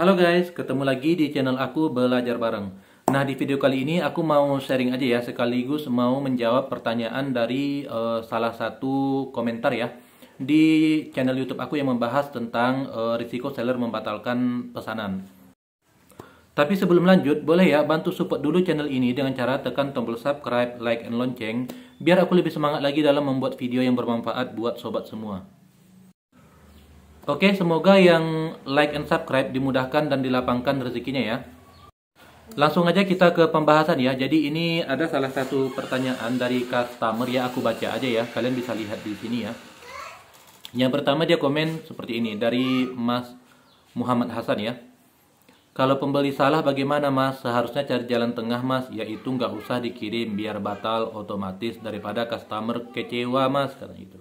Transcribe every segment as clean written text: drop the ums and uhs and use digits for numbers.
Halo guys, ketemu lagi di channel aku Belajar Bareng. Nah, di video kali ini aku mau sharing aja ya, sekaligus mau menjawab pertanyaan dari salah satu komentar ya di channel YouTube aku yang membahas tentang risiko seller membatalkan pesanan. Tapi sebelum lanjut, boleh ya bantu support dulu channel ini dengan cara tekan tombol subscribe, like, and lonceng, biar aku lebih semangat lagi dalam membuat video yang bermanfaat buat sobat semua. Oke, semoga yang like and subscribe dimudahkan dan dilapangkan rezekinya ya. Langsung aja kita ke pembahasan ya. Jadi ini ada salah satu pertanyaan dari customer ya, aku baca aja ya. Kalian bisa lihat di sini ya. Yang pertama dia komen seperti ini dari Mas Muhammad Hasan ya. Kalau pembeli salah bagaimana Mas? Seharusnya cari jalan tengah Mas, yaitu nggak usah dikirim biar batal otomatis daripada customer kecewa Mas, kata itu.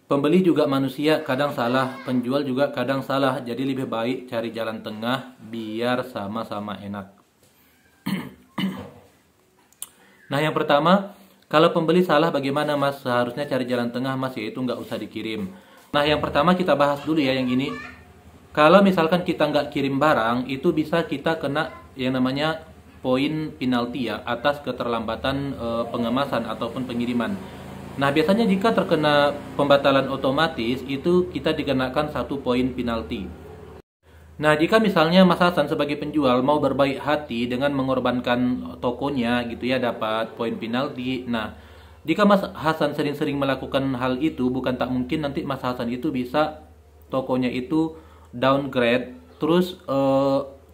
Pembeli juga manusia, kadang salah, penjual juga kadang salah, jadi lebih baik cari jalan tengah biar sama-sama enak. Nah, yang pertama, kalau pembeli salah bagaimana Mas? Seharusnya cari jalan tengah Mas, yaitu nggak usah dikirim. Nah, yang pertama kita bahas dulu ya yang ini. Kalau misalkan kita nggak kirim barang, itu bisa kita kena yang namanya poin penalti ya, atas keterlambatan pengemasan ataupun pengiriman. Nah, biasanya jika terkena pembatalan otomatis, itu kita dikenakan 1 poin penalti. Nah, jika misalnya Mas Hasan sebagai penjual mau berbaik hati dengan mengorbankan tokonya gitu ya, dapat poin penalti. Nah, jika Mas Hasan sering-sering melakukan hal itu, bukan tak mungkin nanti Mas Hasan itu bisa tokonya itu downgrade, terus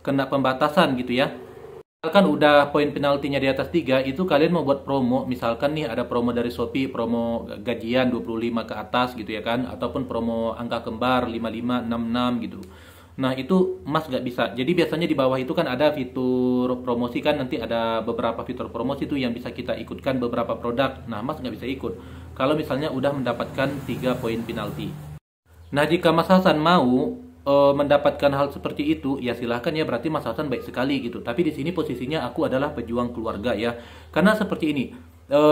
kena pembatasan gitu ya. Misalkan udah poin penaltinya di atas 3, itu kalian mau buat promo, misalkan nih ada promo dari Shopee, promo gajian 25 ke atas gitu ya kan, ataupun promo angka kembar 55, 66 gitu. Nah, itu Mas nggak bisa. Jadi biasanya di bawah itu kan ada fitur promosi kan, nanti ada beberapa fitur promosi itu yang bisa kita ikutkan beberapa produk. Nah, Mas nggak bisa ikut kalau misalnya udah mendapatkan 3 poin penalti. Nah, jika Mas Hasan mau mendapatkan hal seperti itu, ya silahkan ya, berarti Mas Hasan baik sekali gitu. Tapi di sini posisinya aku adalah pejuang keluarga ya. Karena seperti ini,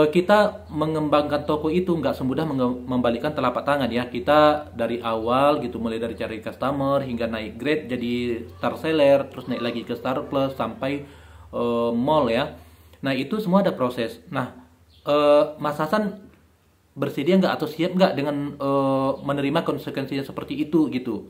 kita mengembangkan toko itu nggak semudah membalikkan telapak tangan ya. Kita dari awal gitu, mulai dari cari customer hingga naik grade jadi star seller, terus naik lagi ke star plus sampai mall ya. Nah, itu semua ada proses. Nah, Mas Hasan bersedia nggak atau siap nggak dengan menerima konsekuensinya seperti itu gitu.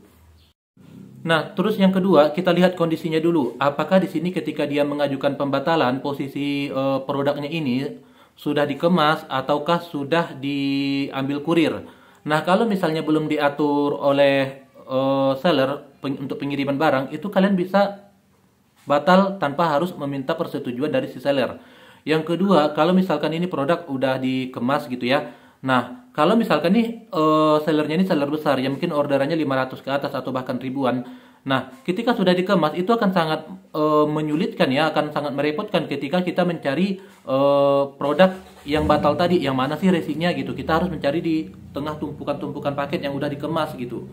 Nah, terus yang kedua, kita lihat kondisinya dulu. Apakah di sini ketika dia mengajukan pembatalan, posisi produknya ini sudah dikemas ataukah sudah diambil kurir? Nah, kalau misalnya belum diatur oleh seller untuk pengiriman barang, itu kalian bisa batal tanpa harus meminta persetujuan dari si seller. Yang kedua, kalau misalkan ini produk udah dikemas gitu ya. Nah, kalau misalkan nih sellernya ini seller besar yang mungkin orderannya 500 ke atas atau bahkan ribuan. Nah, ketika sudah dikemas itu akan sangat menyulitkan ya, akan sangat merepotkan ketika kita mencari produk yang batal tadi, yang mana sih resinya gitu. Kita harus mencari di tengah tumpukan-tumpukan paket yang udah dikemas gitu.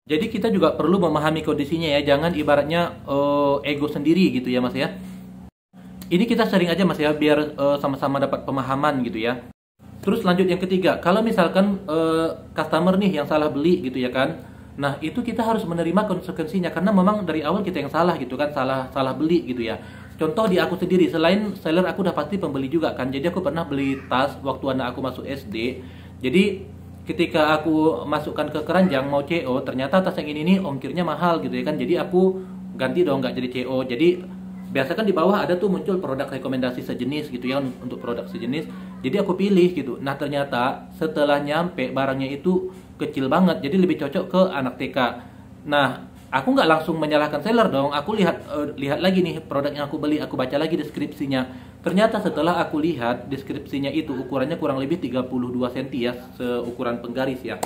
Jadi kita juga perlu memahami kondisinya ya, jangan ibaratnya ego sendiri gitu ya Mas ya. Ini kita sharing aja Mas ya, biar sama-sama dapat pemahaman gitu ya. Terus lanjut yang ketiga, kalau misalkan customer nih yang salah beli gitu ya kan. Nah, itu kita harus menerima konsekuensinya karena memang dari awal kita yang salah gitu kan, salah beli gitu ya. Contoh di aku sendiri, selain seller aku udah pasti pembeli juga kan. Jadi aku pernah beli tas waktu anak aku masuk SD. Jadi ketika aku masukkan ke keranjang mau CO, ternyata tas yang ini nih ongkirnya mahal gitu ya kan. Jadi aku ganti dong, nggak jadi CO. Jadi biasa kan di bawah ada tuh muncul produk rekomendasi sejenis gitu ya, untuk produk sejenis. Jadi aku pilih gitu. Nah, ternyata setelah nyampe barangnya itu kecil banget, jadi lebih cocok ke anak TK. Nah, aku nggak langsung menyalahkan seller dong. Aku lihat lagi nih produk yang aku beli, aku baca lagi deskripsinya. Ternyata setelah aku lihat deskripsinya itu ukurannya kurang lebih 32 cm ya, seukuran penggaris ya.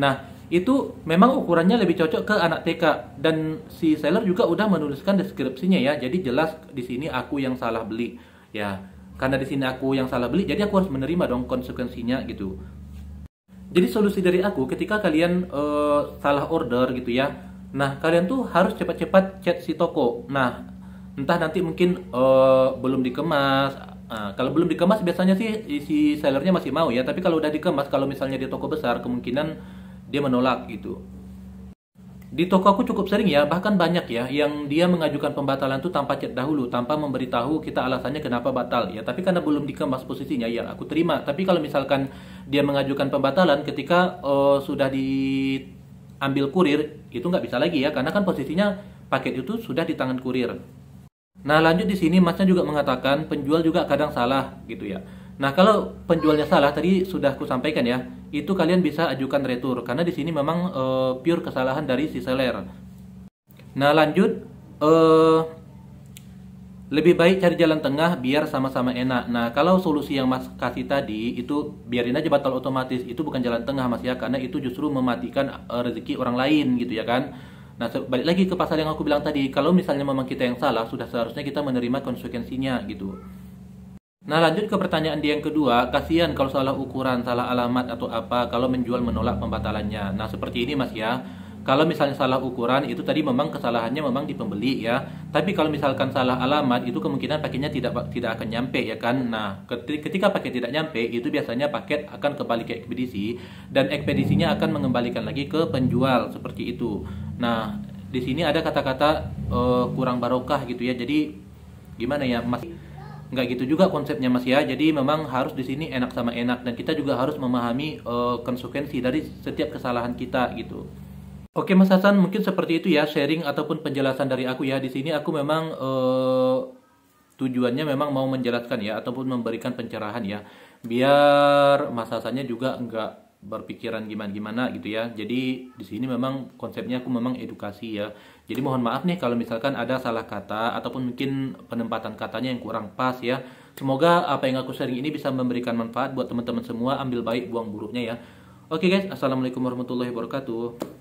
Nah, itu memang ukurannya lebih cocok ke anak TK, dan si seller juga udah menuliskan deskripsinya ya. Jadi jelas di sini aku yang salah beli. Ya, karena di sini aku yang salah beli, jadi aku harus menerima dong konsekuensinya gitu. Jadi solusi dari aku ketika kalian salah order gitu ya. Nah, kalian tuh harus cepat-cepat chat si toko. Nah, entah nanti mungkin belum dikemas. Nah, kalau belum dikemas biasanya sih si sellernya masih mau ya. Tapi kalau udah dikemas, kalau misalnya di toko besar, kemungkinan dia menolak gitu. Di toko aku cukup sering ya, bahkan banyak ya, yang dia mengajukan pembatalan tuh tanpa chat dahulu, tanpa memberitahu kita alasannya kenapa batal ya. Tapi karena belum dikemas posisinya, ya aku terima. Tapi kalau misalkan dia mengajukan pembatalan ketika sudah diambil kurir, itu nggak bisa lagi ya, karena kan posisinya paket itu sudah di tangan kurir. Nah, lanjut di sini masnya juga mengatakan penjual juga kadang salah gitu ya. Nah, kalau penjualnya salah tadi sudah aku sampaikan ya, itu kalian bisa ajukan retur karena di sini memang pure kesalahan dari si seller. Nah, lanjut eh, lebih baik cari jalan tengah biar sama-sama enak. Nah, kalau solusi yang Mas kasih tadi itu biarin aja batal otomatis, itu bukan jalan tengah Mas ya, karena itu justru mematikan rezeki orang lain gitu ya kan. Nah, balik lagi ke pasal yang aku bilang tadi, kalau misalnya memang kita yang salah, sudah seharusnya kita menerima konsekuensinya gitu. Nah, lanjut ke pertanyaan dia yang kedua, kasihan kalau salah ukuran, salah alamat atau apa kalau menjual menolak pembatalannya. Nah, seperti ini Mas ya. Kalau misalnya salah ukuran itu tadi memang kesalahannya memang di pembeli ya. Tapi kalau misalkan salah alamat itu kemungkinan paketnya tidak akan nyampe ya kan. Nah, ketika paket tidak nyampe itu biasanya paket akan kembali ke ekspedisi dan ekspedisinya akan mengembalikan lagi ke penjual seperti itu. Nah, di sini ada kata-kata kurang barokah gitu ya. Jadi gimana ya, Mas? Nggak gitu juga konsepnya Mas ya. Jadi memang harus di sini enak sama enak dan kita juga harus memahami konsekuensi dari setiap kesalahan kita gitu. Oke Mas Hasan, mungkin seperti itu ya sharing ataupun penjelasan dari aku ya. Di sini aku memang tujuannya memang mau menjelaskan ya ataupun memberikan pencerahan ya. Biar Mas Hasannya juga nggak berpikiran gimana-gimana gitu ya. Jadi di sini memang konsepnya aku memang edukasi ya. Jadi mohon maaf nih kalau misalkan ada salah kata ataupun mungkin penempatan katanya yang kurang pas ya. Semoga apa yang aku sharing ini bisa memberikan manfaat buat teman-teman semua. Ambil baik, buang buruknya ya. Oke guys, assalamualaikum warahmatullahi wabarakatuh.